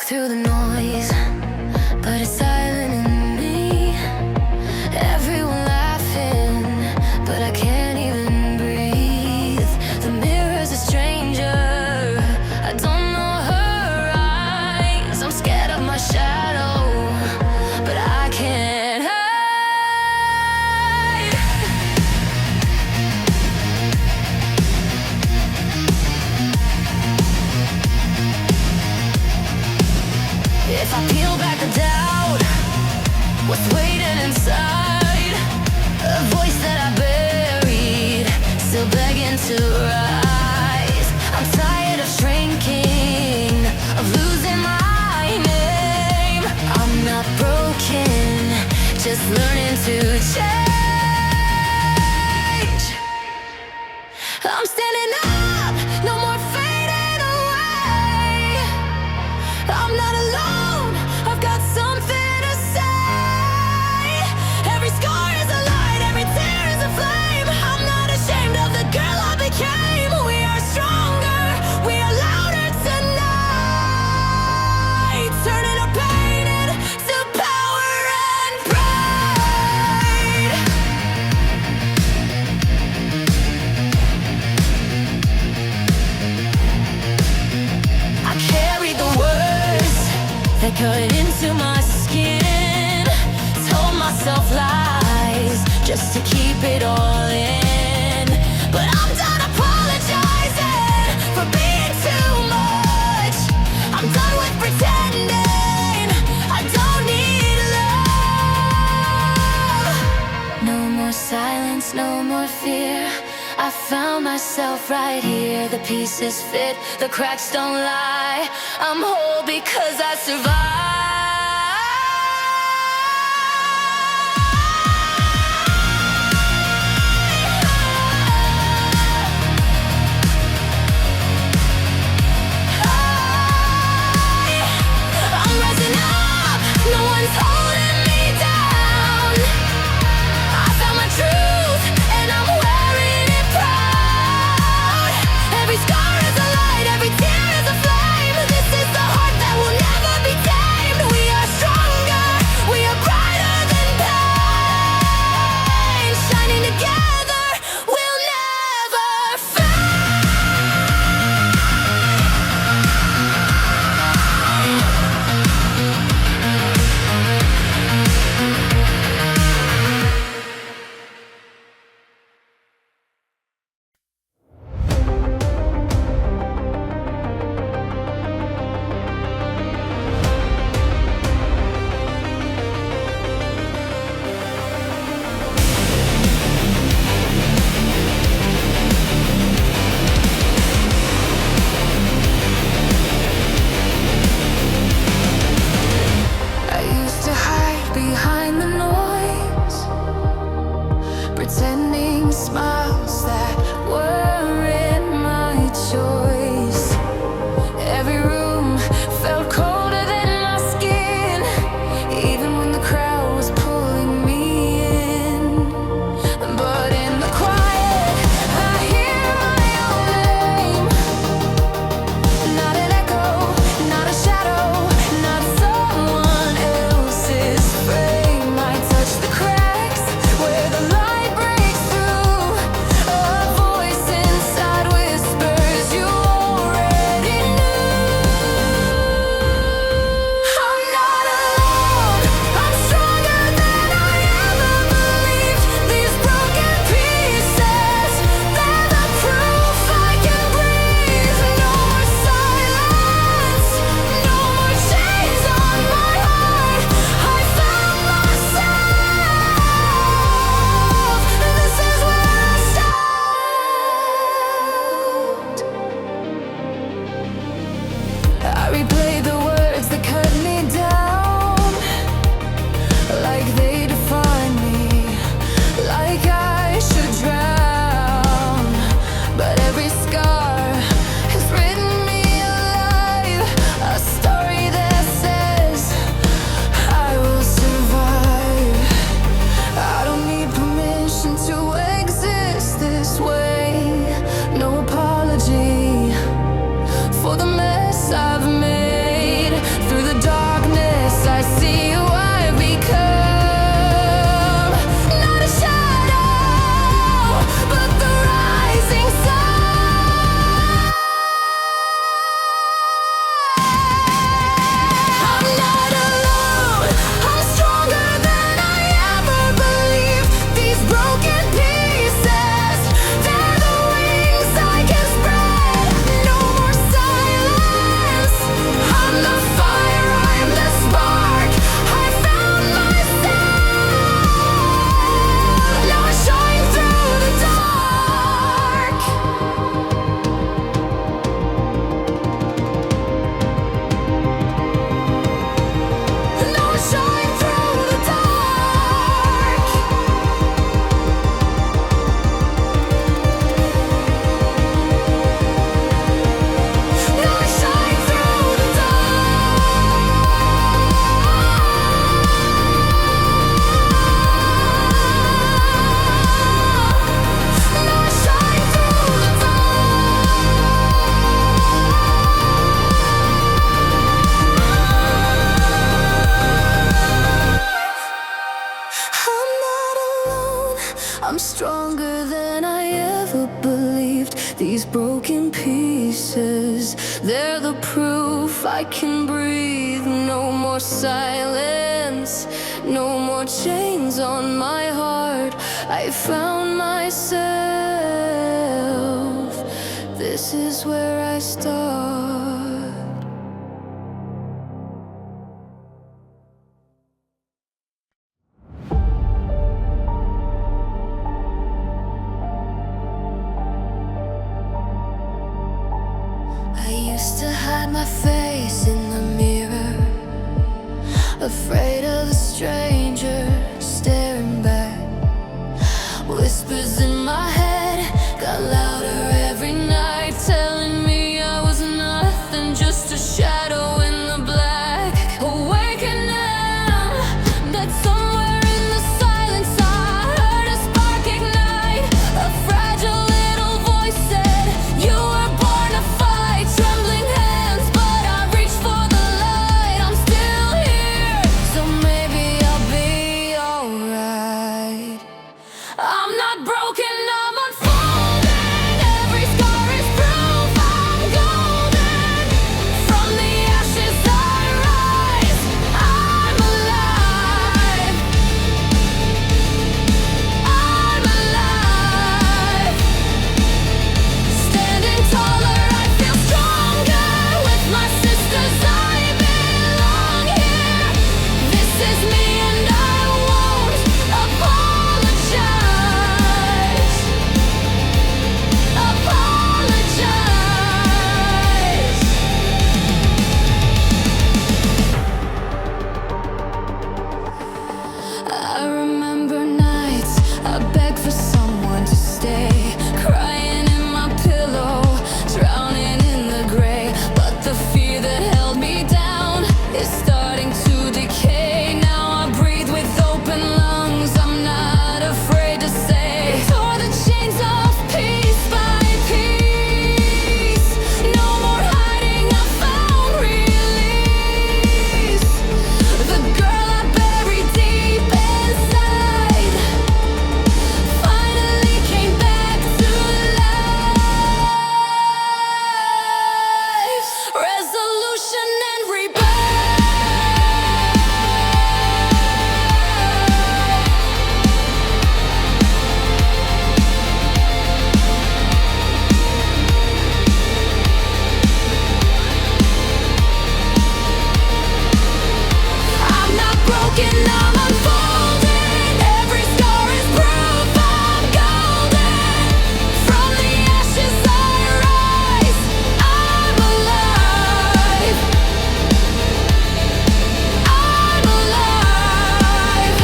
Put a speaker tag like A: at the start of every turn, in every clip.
A: through the noise, but it's silent in me. Everyone laughing, but I can't even breathe. The mirror's a stranger, I don't know her eyes. I'm scared of my shadow, but I can't hide. If I peel back the doubt, what's waiting inside? A voice that I buried, still begging to rise. I'm tired of shrinking, of losing my name. I'm not broken, just learning to change. I'm standing up, no more fading away. I'm not alone, I've got something to say. Every scar is a light, every tear is a flame. I'm not ashamed of the girl I became. We are stronger, we are louder tonight. Turning our pain into power and pride. I carried the words that cut into my skin. Told myself lies just to keep it all in. But I'm done apologizing for being too much. I'm done with pretending I don't need love. No more silence, no more fear. I found myself right here. The pieces fit, the cracks don't lie. I'm whole because I survived. I'm rising up, no one's holding me down. I found my truth and I'm wearing it proud. Every scar is a light, every tear is a flame. This is the heart that will never be tamed. We are stronger, we are brighter than pain. Shining together, we'll never fade. These broken pieces, they're the proof I can breathe. No more silence, no more chains on my heart. I found myself. This is where I start. I used to hide my face in the mirror, afraid of a stranger staring back. Whispers in my head got louder every night, telling me I was nothing, just a shadow in the black. Awakening that somewhere in the silence I heard a spark ignite. A fragile little voice said, you were born to fight. Trembling hands, but I reached for the light. I'm still here, so maybe I'll be alright. I'm not broken, I'm unfolding. Every scar is proof I'm golden. From the ashes I rise, I'm alive. I'm alive. Standing taller, I feel stronger. With my sisters I belong here. This is me and I won't apologize. I remember nights I begged for someone to stay, crying in my pillow, drowning in the gray. But the fear that held me down is starting to decay. Now I breathe with open lungs, I'm not afraid to say. Tore the chains off piece by piece. No more hiding, I found release. The girl I buried deep inside finally came back to life. Resolution and rebirth. I'm not broken, I'm unfolding. Every scar is proof I'm golden. From the ashes I rise, I'm alive. I'm alive.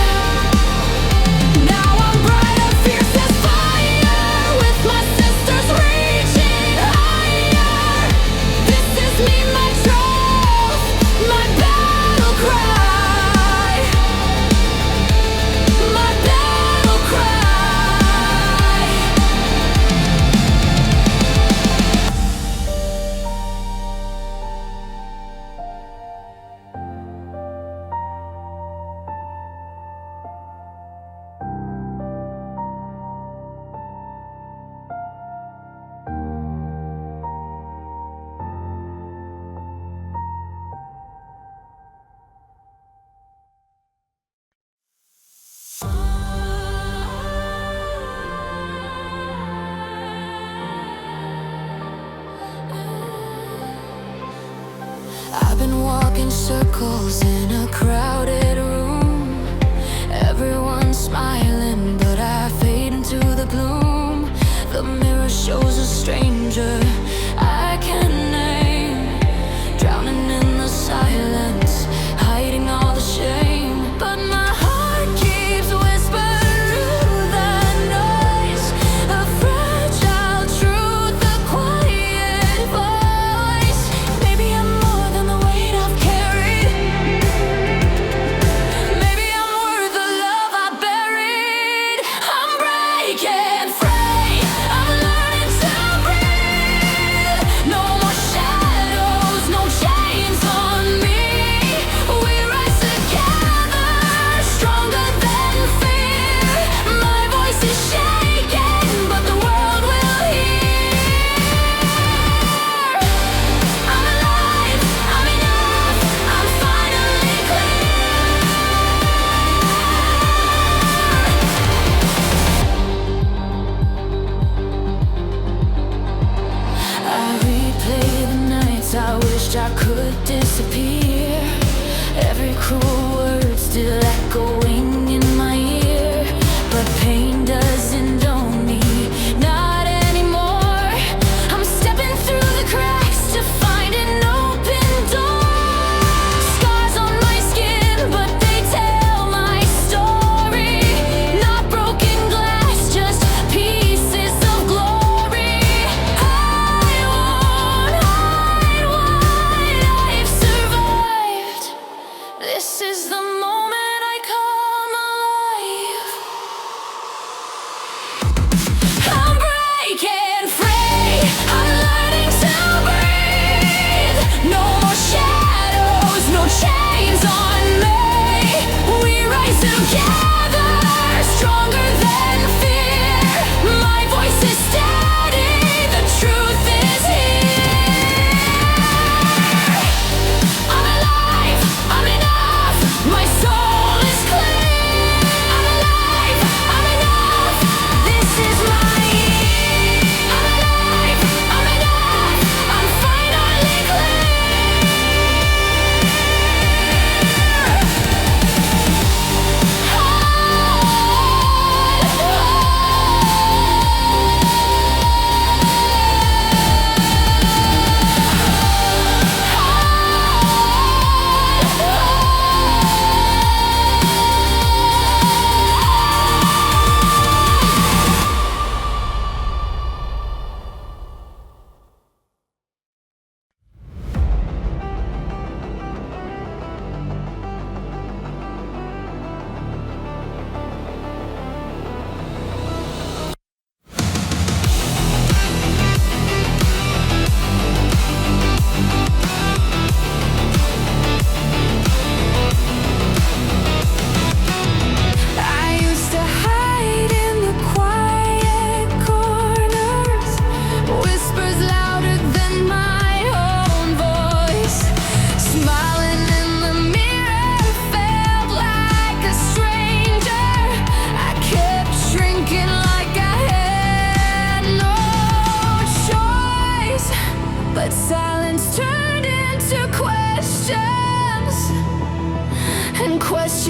A: Now I'm brighter, fierce as fire. With my sisters reaching higher. This is me, my truth, my battle cry. My battle cry. I've been walking circles in a crowded room. Everyone's smiling, but I fade into the gloom. The mirror shows a stranger I can't name, drowning in the silence, hiding all the shame. But my heart keeps whispering through the noise. A fragile truth, a quiet voice. Maybe I'm more than the weight I've carried. Maybe I'm worth the love I buried. I'm breaking free. I'm learning to breathe.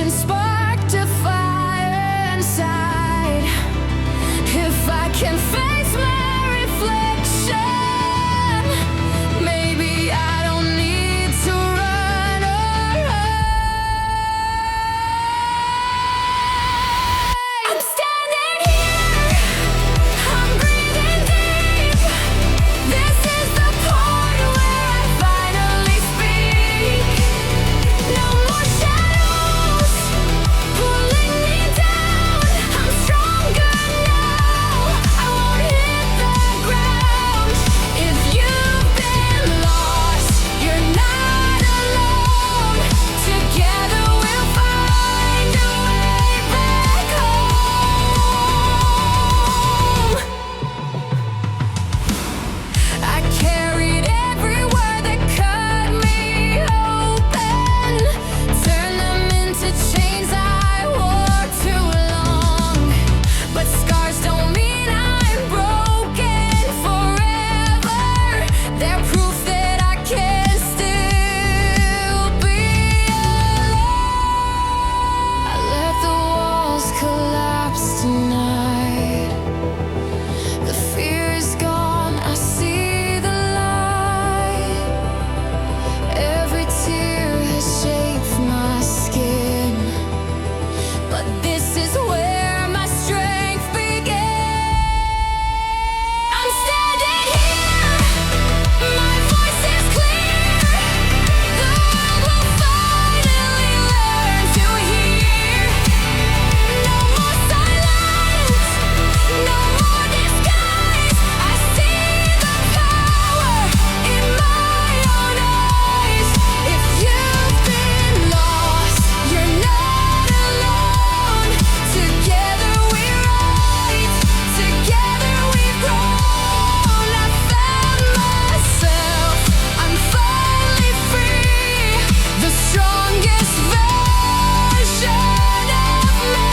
A: vision sparked a fire inside. If I can face my reflection, maybe I don't need to run away. I'm standing here, I'm breathing deep. This is the point where I finally speak. No more shadows pulling me down. I'm stronger now, I won't hit the ground. If you've been lost, you're not alone. Together we'll find a way back home. I carried every word that cut me open, turned them into chains I wore too long. But scars don't mean I'm broken forever. They're proof that I can still be alive. I let the walls collapse tonight. The fear is gone, I see the light. Every tear has shaped my skin, but this is where my strength began. I'm standing here, my voice is clear. The world will finally learn to hear. No more silence, no more disguise. I see the power in my own eyes. If you've been lost, you're not alone. Together we rise, together we've grown. I found myself, I'm finally free. The strongest version of me.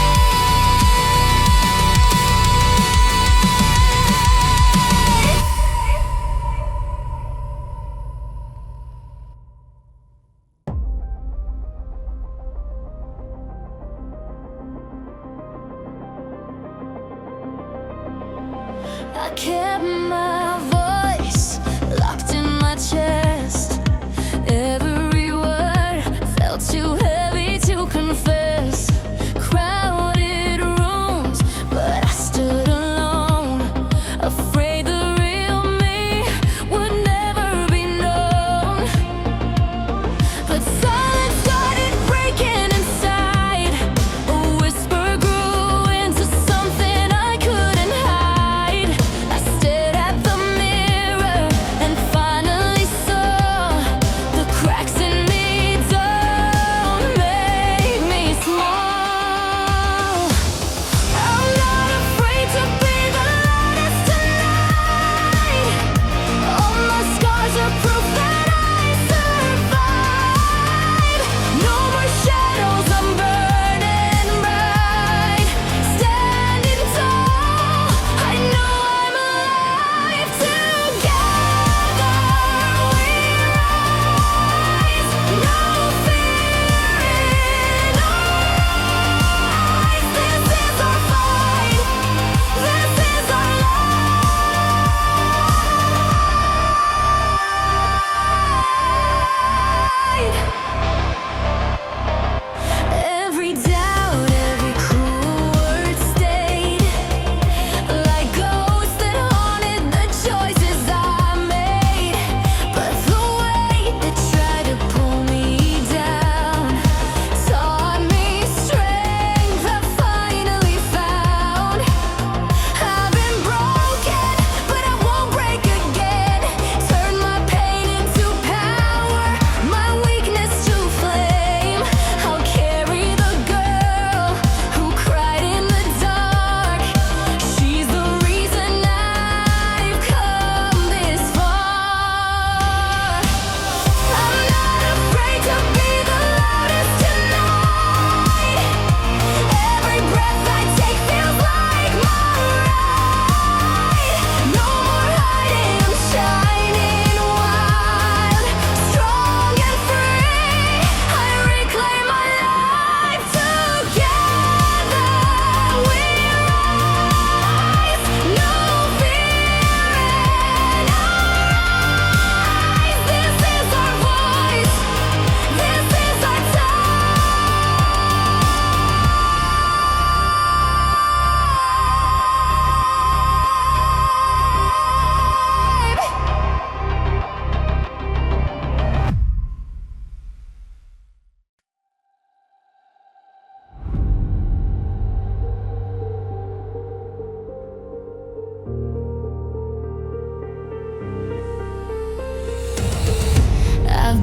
A: I kept my voice locked in my chest. Every word felt too heavy to confess. Crowded rooms, but I stood alone, afraid the real me would never be known. But silence started breaking inside. A whisper grew into something I couldn't hide. I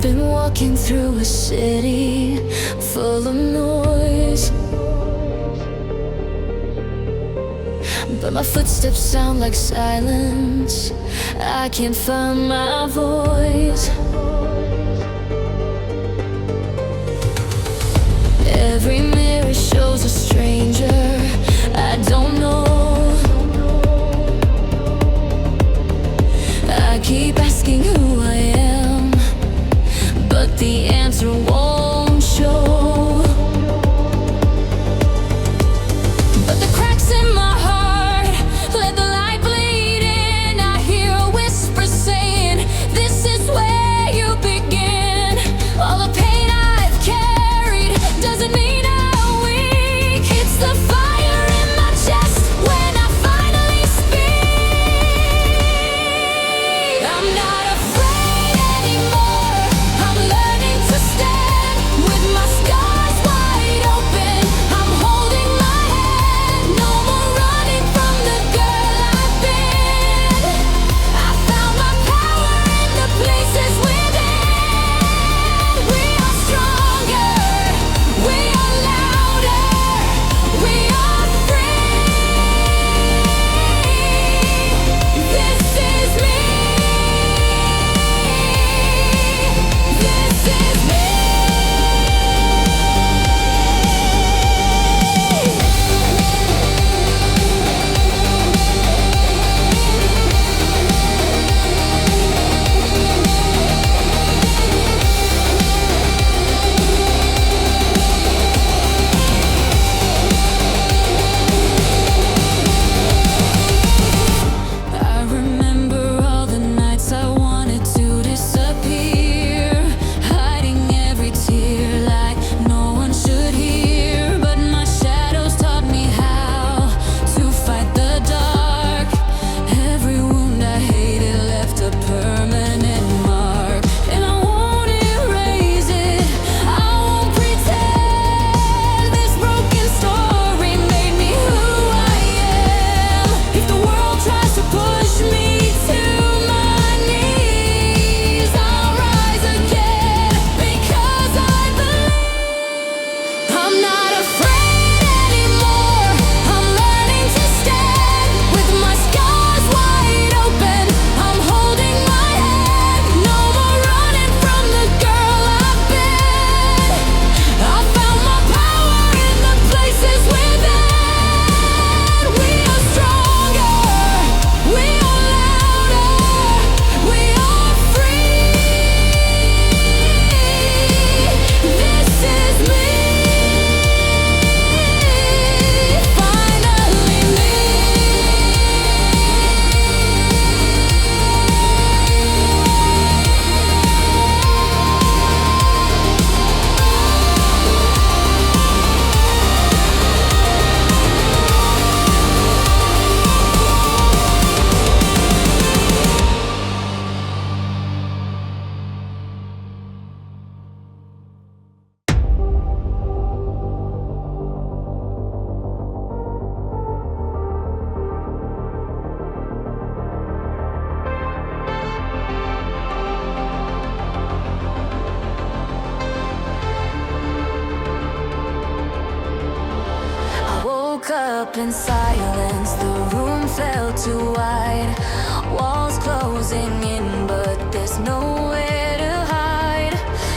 A: been walking through a city full of noise, but my footsteps sound like silence. I can't find my voice. Every mirror shows a stranger I don't know. I keep asking who I am, but the answer won't show. But the cracks in my heart let the light bleed in. I hear a whisper saying, this is where you begin. All the pain I've carried doesn't mean I'm weak. It's the fire in my chest when I finally speak. I'm not afraid anymore. I'm learning to stand with my scars wide open. I'm holding my head. No more running from the girl I've been. I found my power in the places within. We are stronger. We are louder. We are free. This is me. This is me. I remember all the nights I wanted to disappear, hiding every tear like no one should hear. But my shadows taught me how to fight the dark. Every wound I hated left a permanent mark, and I won't erase it. I won't pretend. This broken story made me who I am. If the world tries to push me to my knees, I'll rise again because I believe. I'm not afraid anymore. I'm learning to stand with my scars wide open. I'm holding my head. No more running from the girl I've been. I found my power in the places within. We are stronger. We are louder. We are free. This is me. Finally me. I woke up in silence, the room felt too wide. Walls closing in, but there's nowhere to hide.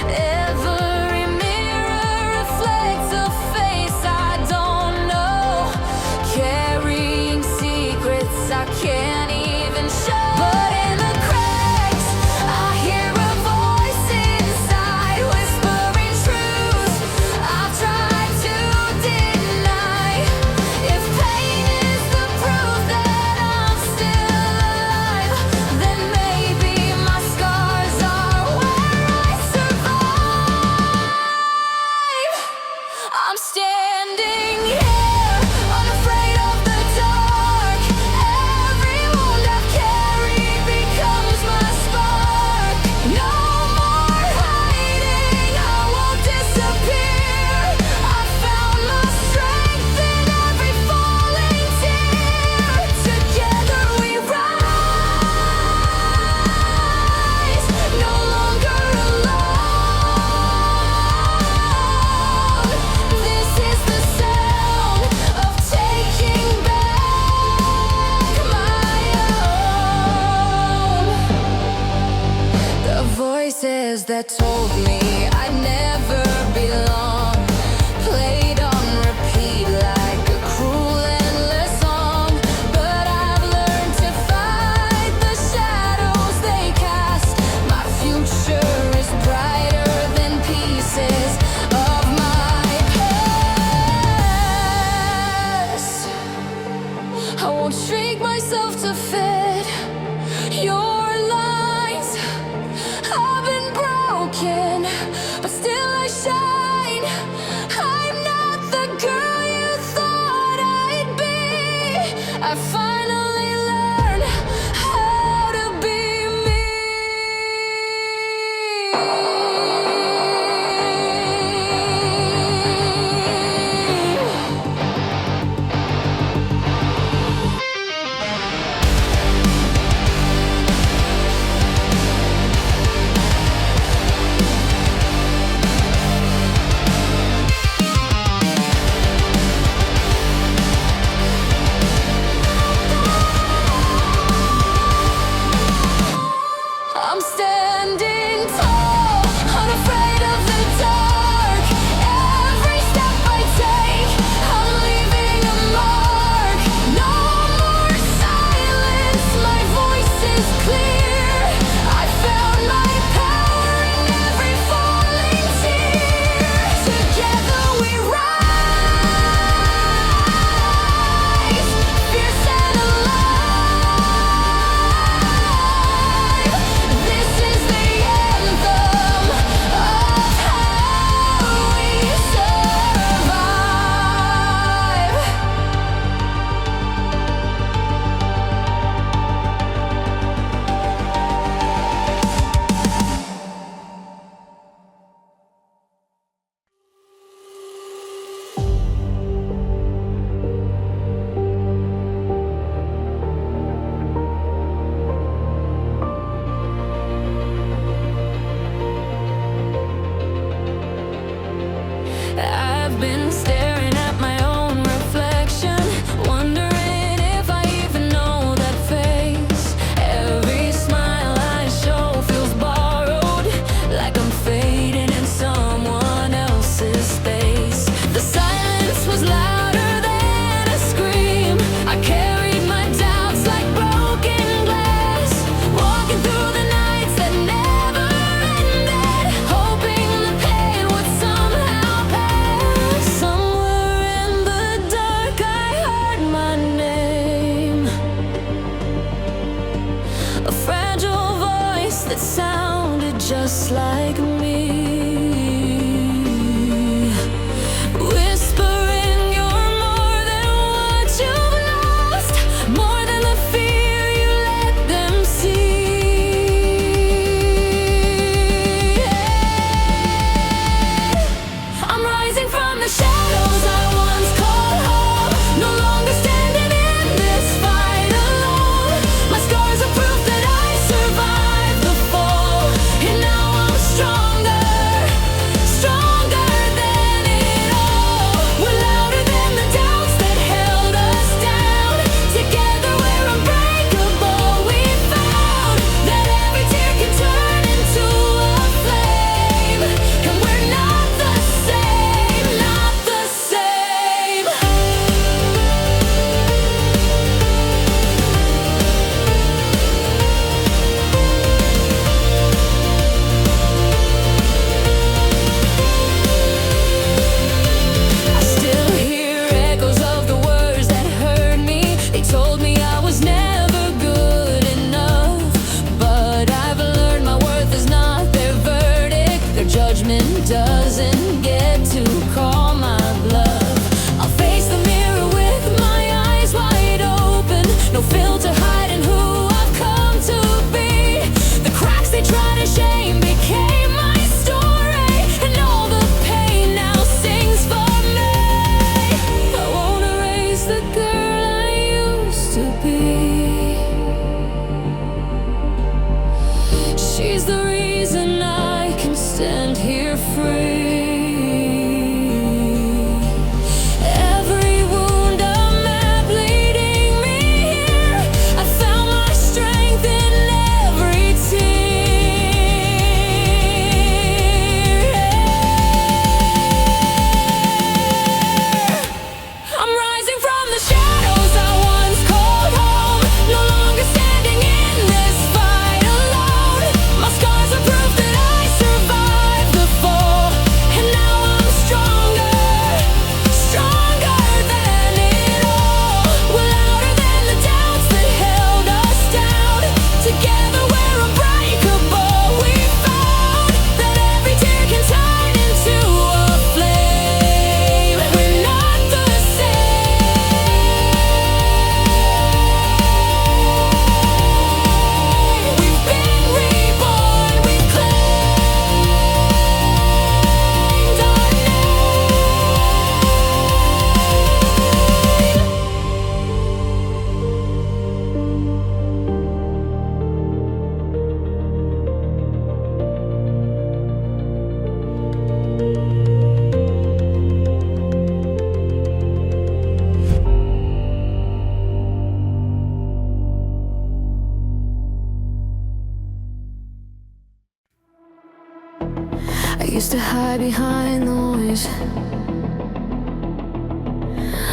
A: Every mirror reflects a face I don't know, carrying secrets I can't even show. But in the cracks, I hear a voice inside whispering truth I've tried to deny. If pain is the proof that I'm still alive, then maybe my scars are that told me I'd never belong. Played on repeat like a cruel endless song. But I've learned to fight the shadows they cast. My future is brighter than pieces of my past. I won't shrink myself to fit your lines. I've been broken used to hide behind noise,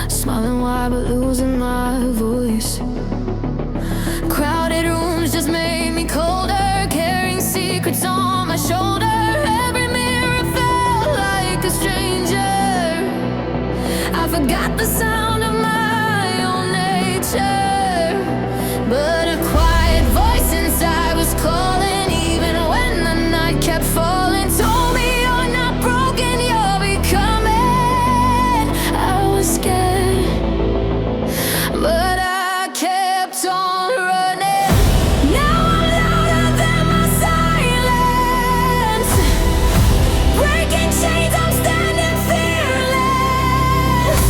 A: smiling wide but losing my voice. Crowded rooms just made me colder, carrying secrets on my shoulder. Every mirror felt like a stranger. I forgot the sound of my own nature, but a quiet voice inside was calling, even when the night kept falling. Told me you're not broken, you're becoming. I was scared, but I kept on running. Now I'm louder than my silence, breaking chains, I'm standing fearless.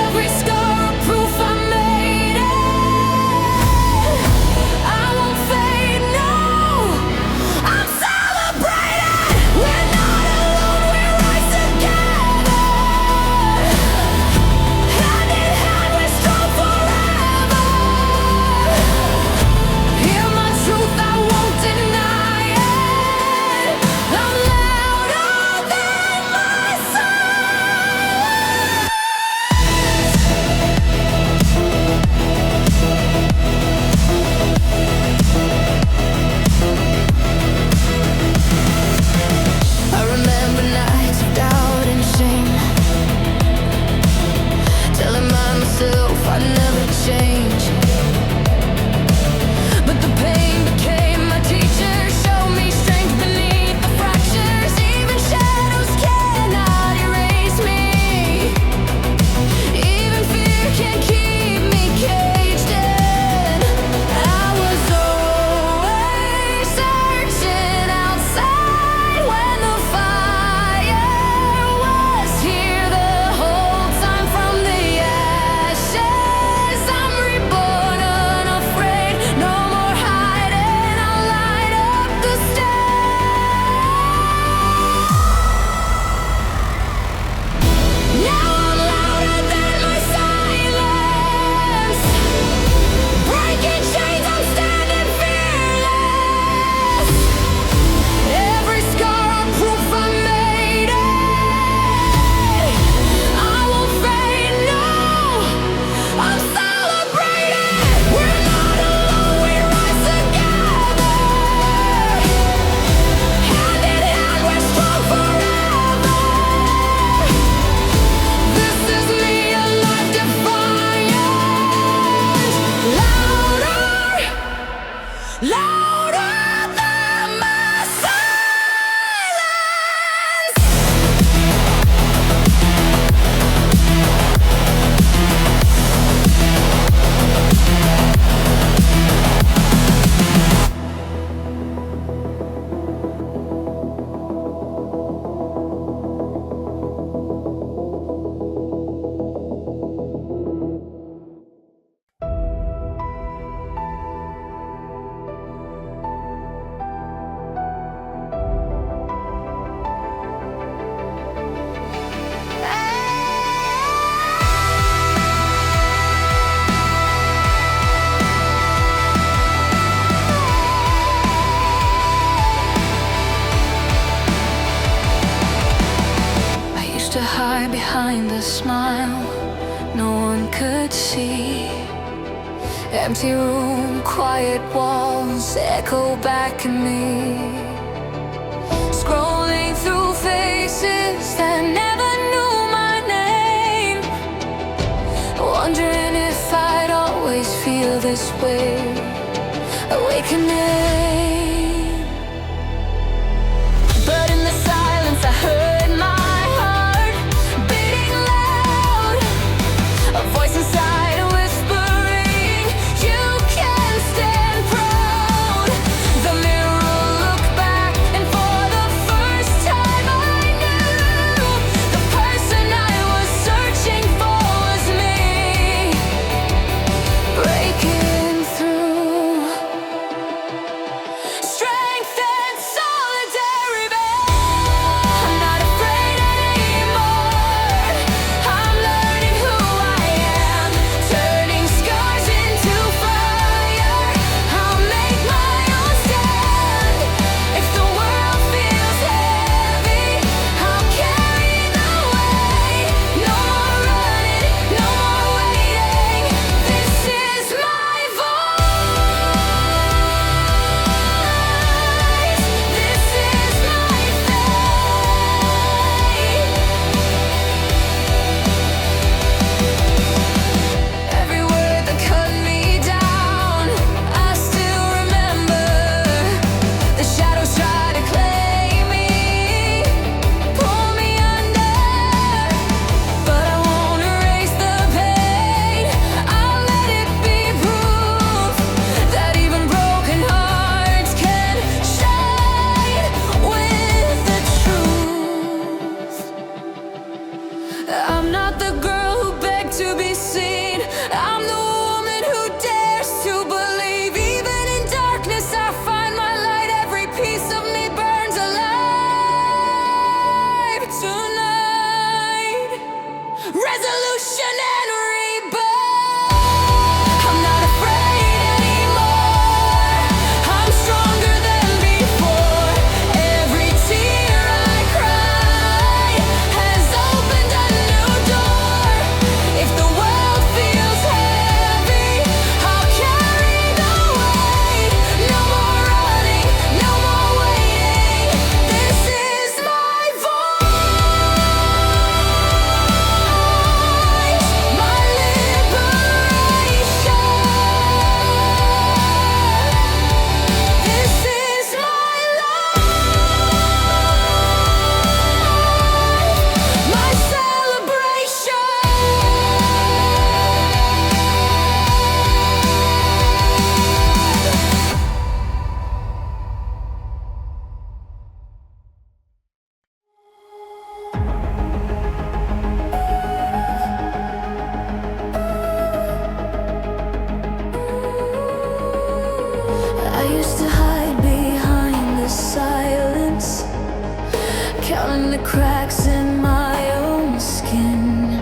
A: Every scar a proof I made it. I won't fade, no, I'm celebrating. We're not alone, we're right together. Hand in hand, we're strong forever. Hear my truth, I won't deny it. I'm louder than my silence. I remember nights of doubt and shame, telling myself I'd never change. But the pain became my teacher, showed me strength beneath the fractures. Even shadows cannot erase me, even fear can't keep me caged in. I was always searching outside when the fire was here the whole time. From the ashes I'm reborn unafraid, no more hiding, I'll light up the stage. Now I'm louder than my silence, breaking chains, I'm standing fearless. Every scar a proof I made it. I won't fade, no, I'm celebrating. We're not alone, we rise together. Hand in hand, we're strong forever. This is me, alive, defiant. Louder, louder than my silence. I used to hide behind a smile no one could see. Empty room, quiet walls echo back at me. Scrolling through faces that never knew my name, wondering if I'd always feel this way. Awakening, but in the silence I heard my heart beating loud. A voice inside whispering, you can stand proud. The mirror looked back, and for the first time I knew the person I was searching for was me. Breaking through. resolution and rebirth. I'm not afraid anymore. I'm stronger than before. Every tear I cry has opened a new door. If the world feels heavy, I'll carry the weight. No more running, no more waiting. This is my voice, my liberation. This is my life, my celebration. I used to hide behind the silence, counting the cracks in my own skin.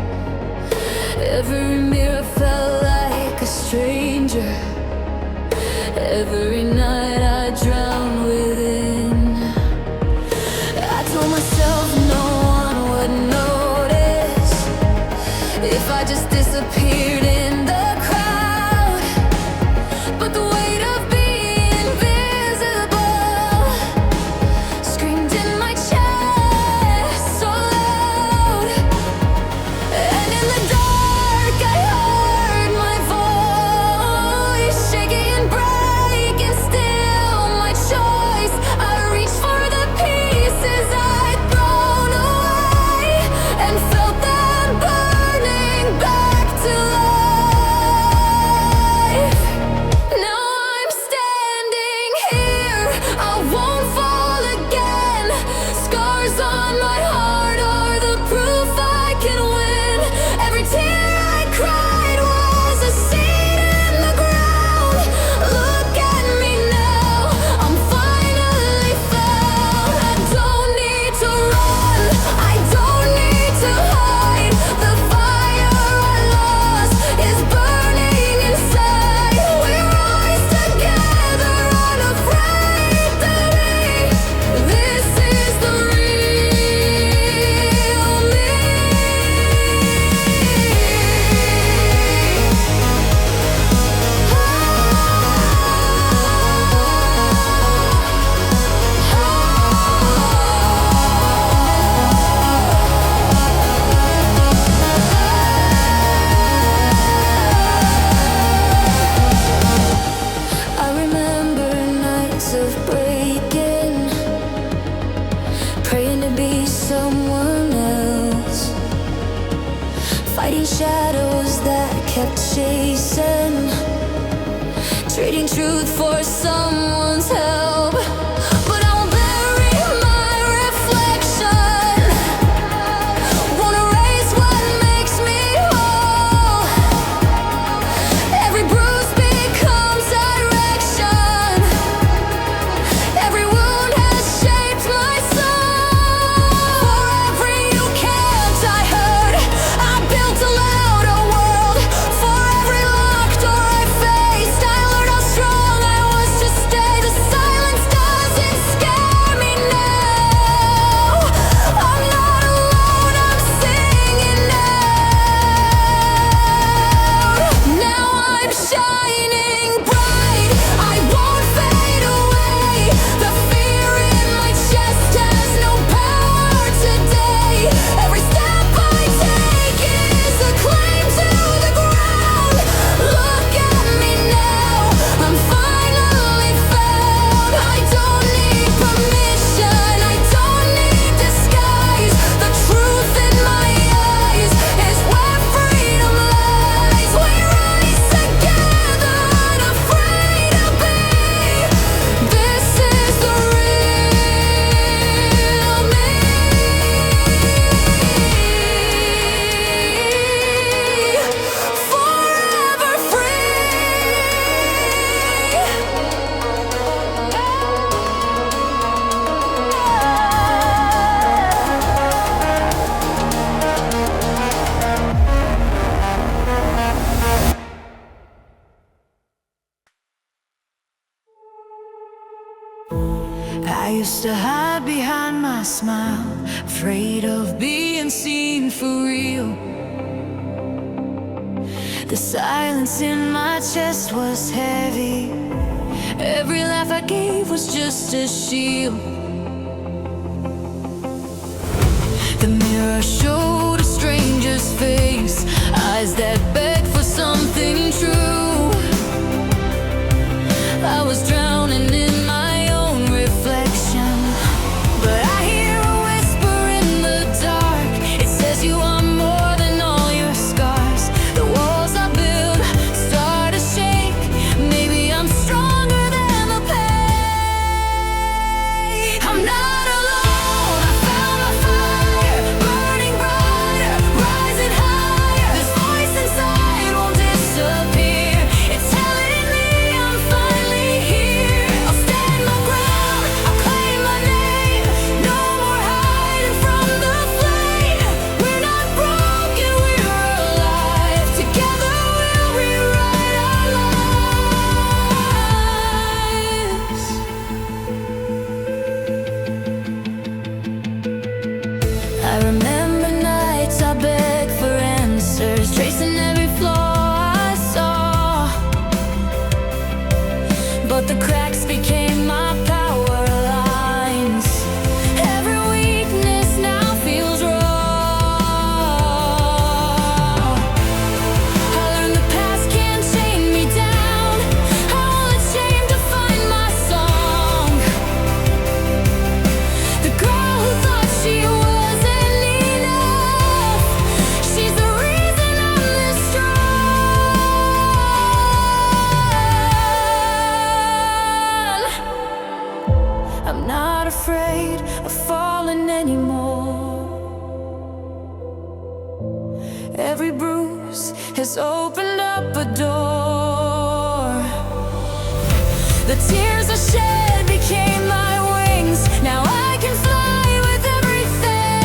A: Every mirror felt like a stranger. Every night I drowned within. I told myself no one would notice if I just disappeared in the crowd. But the weight of being invisible screamed in my chest so loud. And in the dark I heard my voice shaking and breaking, still my choice. I reached for the pieces I'd thrown away and felt them burning back to life. Now I'm standing here, I won't fall again. Scars on my heart are the proof I can win. Every tear I cried was a seed in the ground. Look at me now, I'm finally found. I don't need to run, I don't need to hide. The fire I lost is burning inside. We rise together, unafraid to leave. This is the real me. I remember nights of breaking, praying to be someone else, fighting shadows that kept chasing, trading truth for someone's help. But I won't bury my reflection, won't erase what makes me whole. Every bruise becomes direction, every wound has shaped my soul. For every you can't I heard, I built a louder world. For every locked door I faced, I learned how strong I was to stay. The silence used to hide behind my smile, afraid of being seen for real. The silence in my chest was heavy. Every laugh I gave was just a shield. The mirror showed a stranger's face, eyes that begged for something true. I was drowning in my own reflection, but I hear a whisper in the dark. It says you are more than all your scars. The walls I built start to shake. Maybe I'm stronger than the pain. I'm not alone. I found my fire, burning brighter, rising higher. This voice inside won't disappear. It's telling me I'm finally here. I'll stand my ground, I'll claim my name. No more hiding from the flame. We're not broken, we're alive. Together we'll rewrite our lives. I remember nights I begged for answers, tracing every flaw I saw. But the cracks became my power lines. Every weakness now feels raw. I learned the past can't chain me down. I won't let shame define my song. The girl who thought she wasn't enough, she's the reason I'm this strong. I'm not afraid of falling anymore. Every bruise has opened up a door. The tears I shed became my wings. Now I can fly with everything.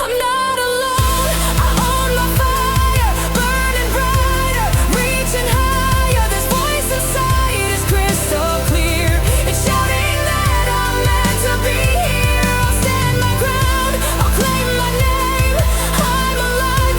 A: I'm not alone. I own my fire, burning brighter, reaching higher. This voice inside is crystal clear. It's shouting that I'm meant to be here. I'll stand my ground, I'll claim my name. I'm alive.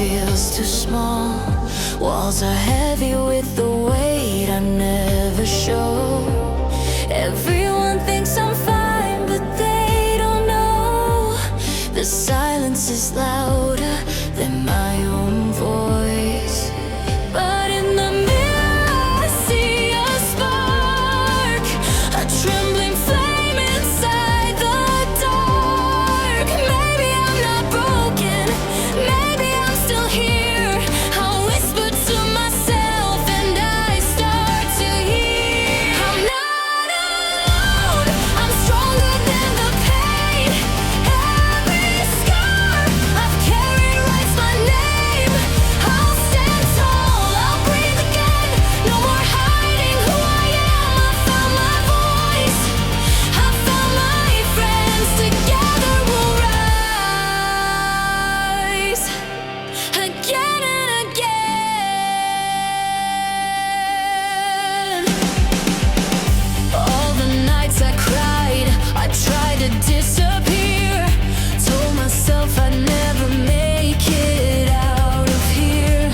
A: feels too small. Walls are heavy with the weight I never show. Everyone thinks I'm fine, but they don't know. The silence is louder than my own voice. But in the mirror I see a spark, a trembling flame inside the dark. Maybe I'm not broken, maybe I'm still here. I'll whisper to myself and I start to hear. I'm not alone, I'm stronger than the pain. Every scar I've carried writes my name. I'll stand tall, I'll breathe again. No more hiding who I am. I found my voice, I found my friends. Together we'll rise again and again. All the nights I cried, I tried to disappear. Told myself I'd never make it out of here.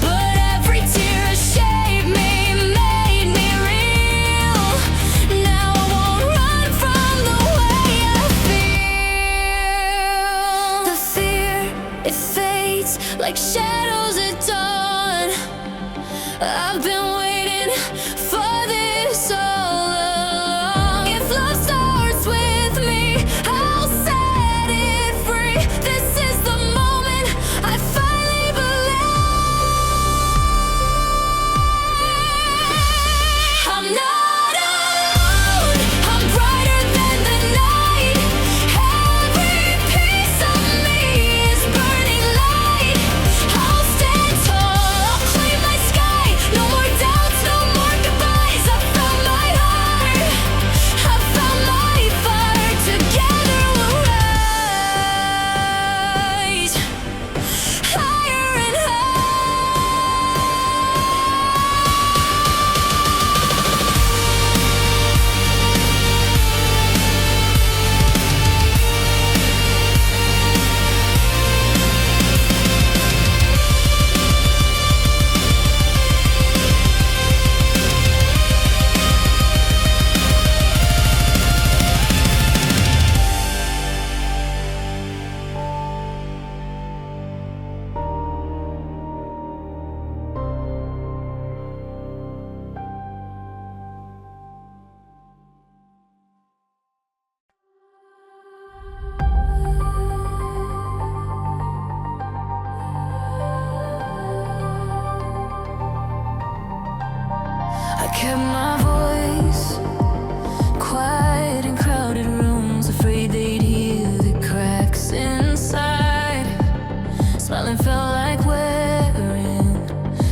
A: But every tear shaped me, made me real. Now I won't run from the way I feel. The fear, it fades like shadows at dawn. I've been waiting for this all along. If love starts with me, I'll set it free. This is the moment I finally believe. I'm not alone, I'm brighter than the night. Every piece of me is burning light. I'll stand tall, I'll claim my sky. No more doubts, no more goodbyes. I found my heart, I found my fire. Together we'll rise higher and I kept my voice quiet in crowded rooms, afraid they'd hear the cracks inside. Smiling felt like wearing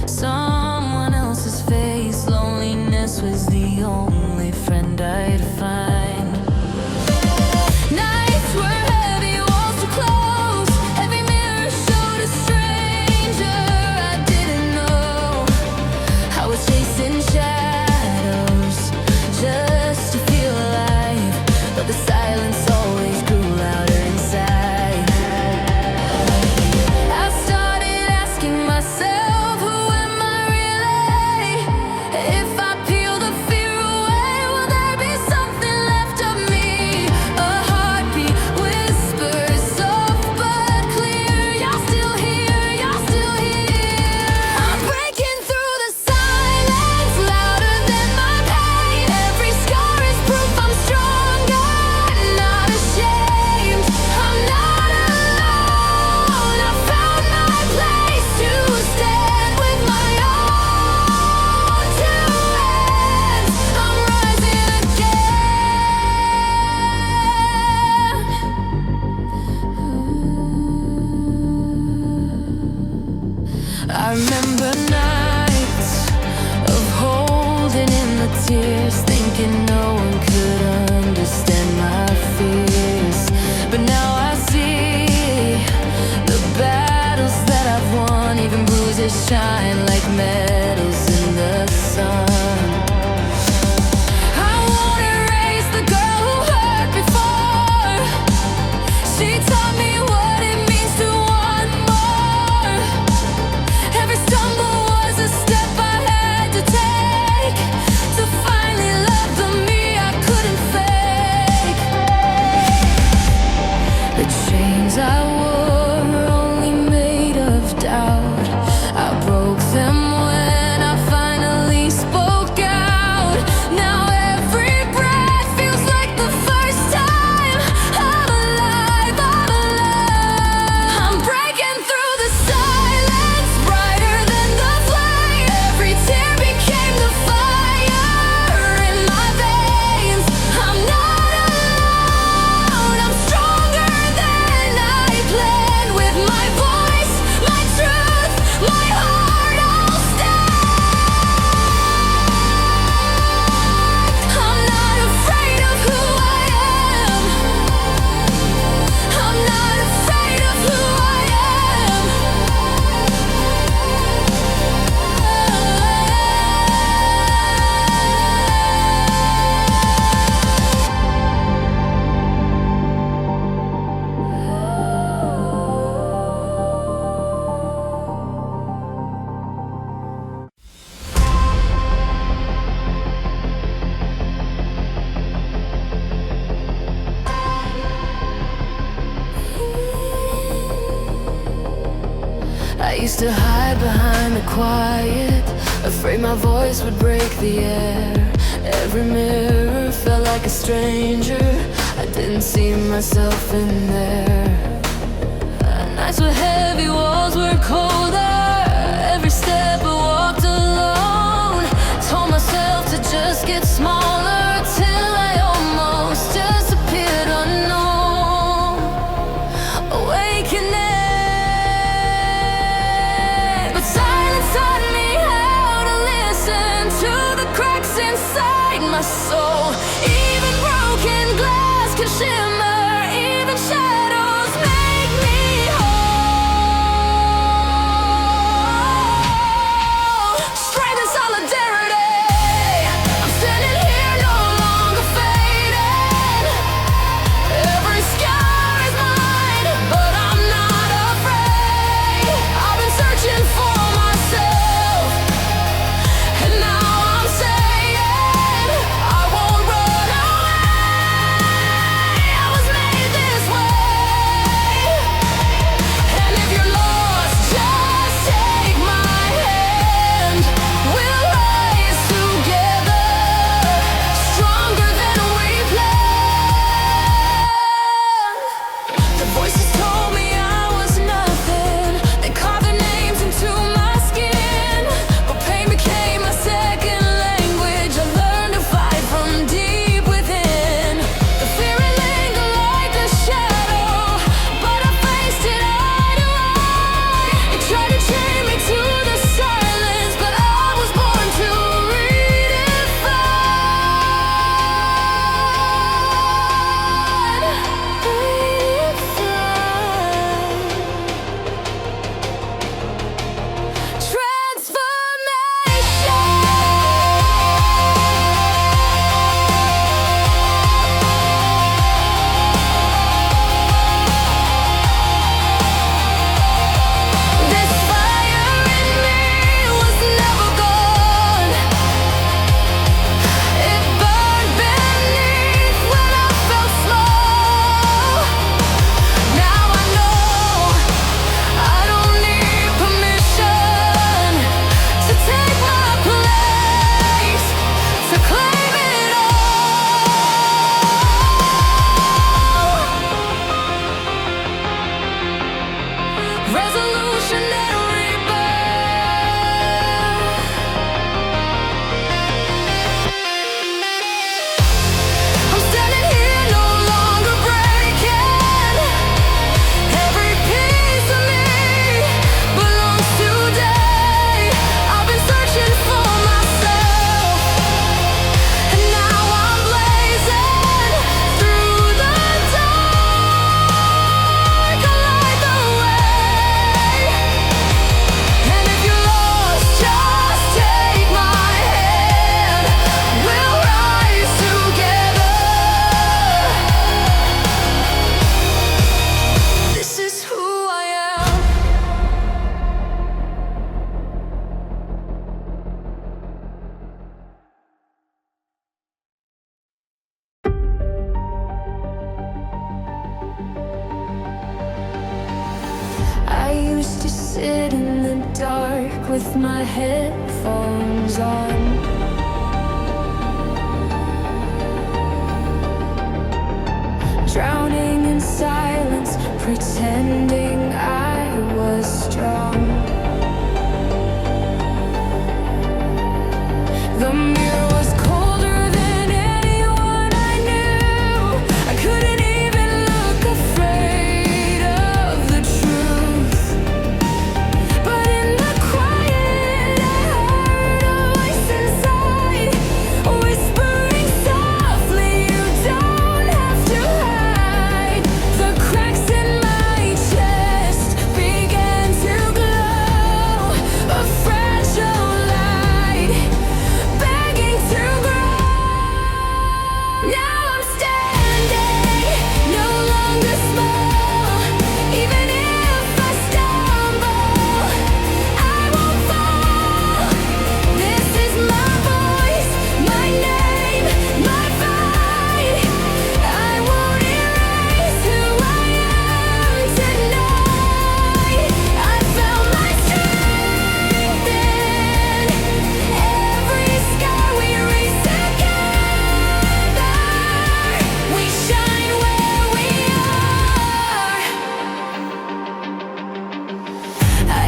A: someone else's face. Loneliness was the only friend I'd find. Nights were heavy, walls too close. Every mirror showed a stranger I didn't know. I was chasing shadows just to feel alive, but the silence always grew louder inside. I started asking myself, who am I really? If I peel the fear away, will there be something left of me? A heartbeat whispers soft but clear. You're still here, you're still here. I'm breaking through the silence, louder than my pain. Every scar is proof I'm stronger, not ashamed. I'm not alone, I found my place to stand with my own two hands. I'm rising again. I remember nights of holding in the tears, thinking no one could understand my fears. But now I see the battles that I've won. Even bruises shine like medals in the sun. I won't erase the girl who hurt before. She taught me what it means to want more. I used to hide behind the quiet, afraid my voice would break the air. Every mirror felt like a stranger, I didn't see myself in there. Nights were heavy, walls were colder. Every step I walked alone, told myself to just get smaller, till I almost disappeared unknown. Awakening, but silence taught me how to listen to the cracks inside my soul. Even broken glass can shimmer, even shadows make me whole. Strength and solidarity, I'm standing here no longer faded. Every scar is mine, but I'm not afraid. I've been searching for myself, and now I'm saying I won't run away. I was made this way. And if you're lost, just take my hand. We'll rise together, stronger than we planned. The voices told me I was nothing. They carved their names into my skin. But pain became my second language. I learned to fight from deep within. The fear it lingered like a shadow, but I faced it eye to eye. It tried to chain me to the silence, but I was born to This fire in me was never gone. It burned beneath when I felt slow. Now I know I don't need permission to take my place, to claim it all. Resolution and rebirth. I'm standing here no longer breaking. Every piece of me belongs today. I've been searching for myself, and now I'm blazing through the dark. I light the way. And if you're lost, just take my hand. We'll rise together. This is who I am. I used to sit in the dark with my headphones on, drowning in silence, pretending I was strong. The mirror was colder than anyone I knew. I couldn't even look, afraid of the truth. But in the quiet, I heard a voice inside, whispering softly, you don't have to hide. The cracks in my chest began to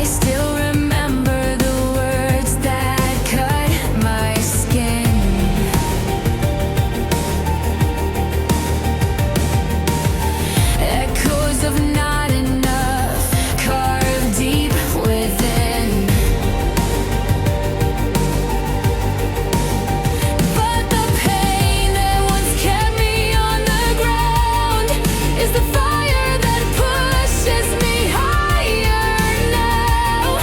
A: I still remember the words that cut my skin. Echoes of not enough carved deep within. But the pain that once kept me on the ground is the fire that pushes me higher now.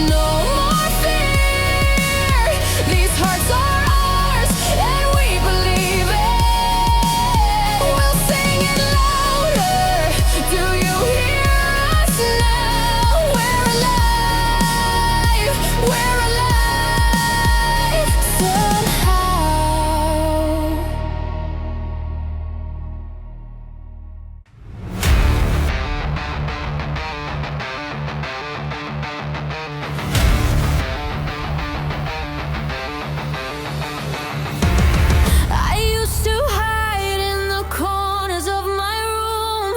A: No more fear. These hearts are ours, and we believe it. We'll sing it louder. Do you hear us now? We're alive. We're alive somehow. I used to hide in the corners of my room,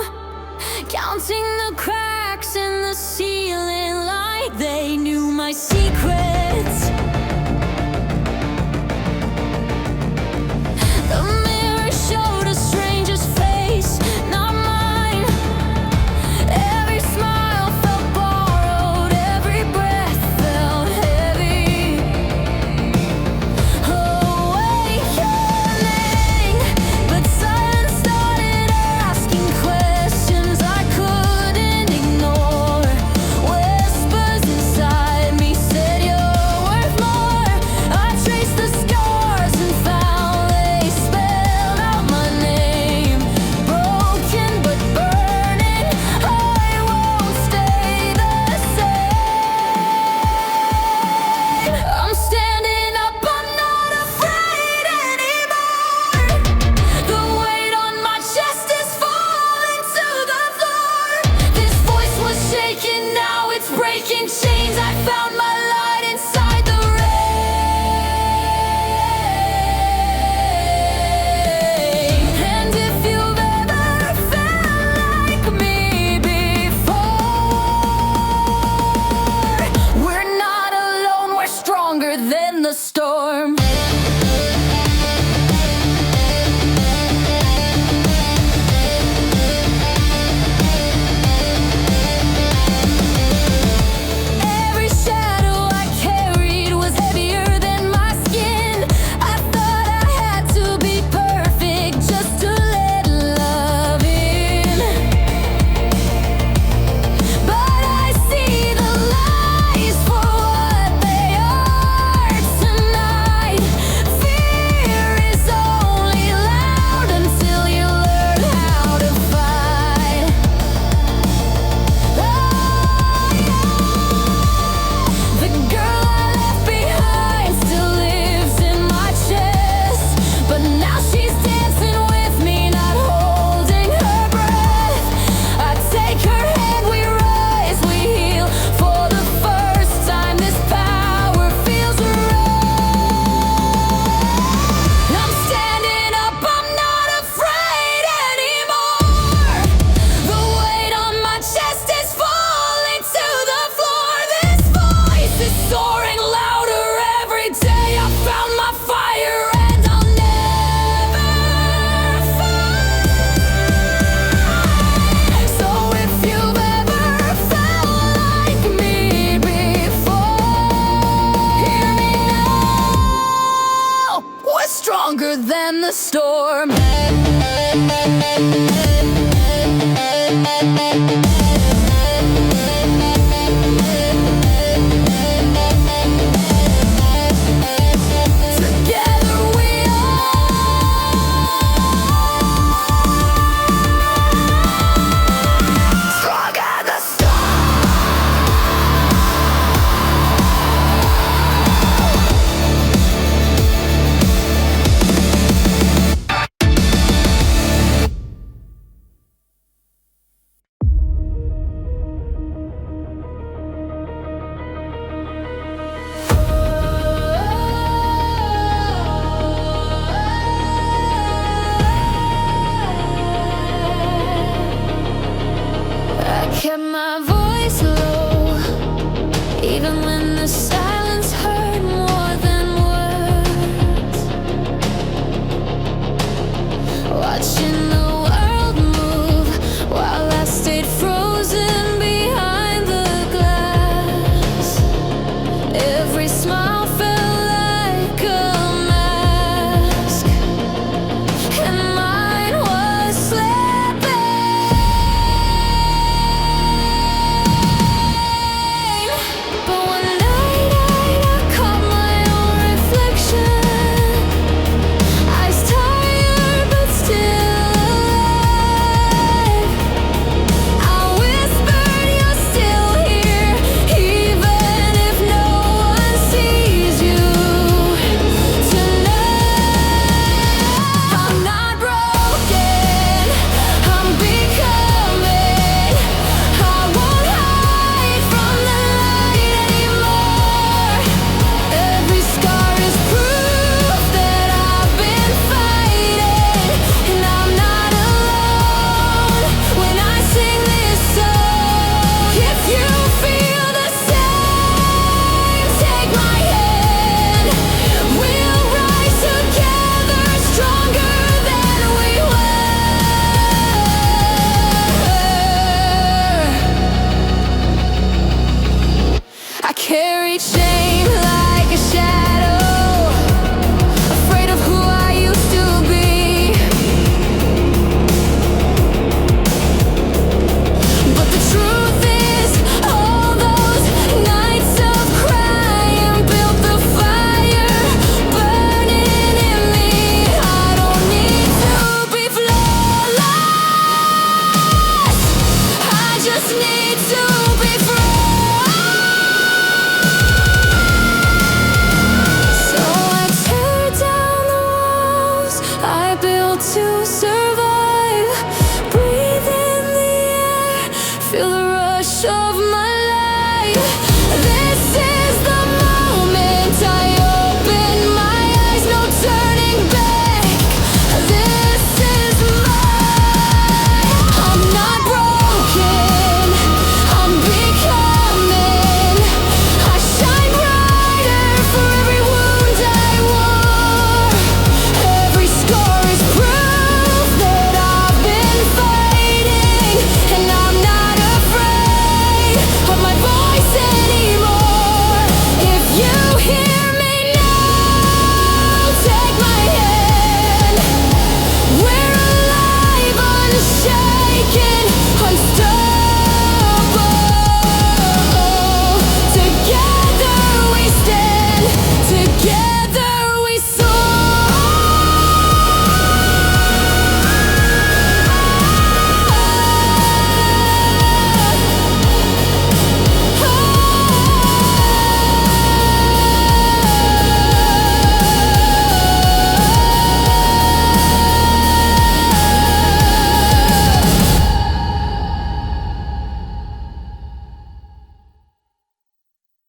A: counting the cracks in the ceiling like they knew my secrets. The mirror showed a stranger's face, not mine. Every smile felt borrowed, every breath felt heavy. Awakening, but silence started asking questions I couldn't ignore. Whispers inside me said you're worth more. I traced the scars and found they spelled out my name. Broken but burning, I won't stay the same. I'm standing up, I'm not afraid anymore. The weight on my chest is falling to the floor. This voice was shaking, now it's breaking chains. I found my light inside the rain. And if you've ever felt like me before, we're not alone, we're stronger than the storm. Every shadow I carried was heavier than my skin. I thought I had to be perfect just to let love in. But I see the lies for what they are tonight. Fear is only loud until you learn how to fight. The girl I left behind still lives in my chest, but now she's dancing with me, not holding her breath. I take her hand, we rise, we heal. For the first time, this power feels right. I'm standing up, I'm not afraid anymore. The weight on my chest is falling to the floor. This voice is soaring louder every day. I found my fire and I'll never fight. So if you've ever felt like me before, hear me now. We're stronger than the storm. Together we are stronger than the kept my voice low, even when the silence hurt more than words. Watching the world move while I stayed frozen behind the glass. Every smile felt like a mask, and mine was slipping. But one carried shame like a shadow.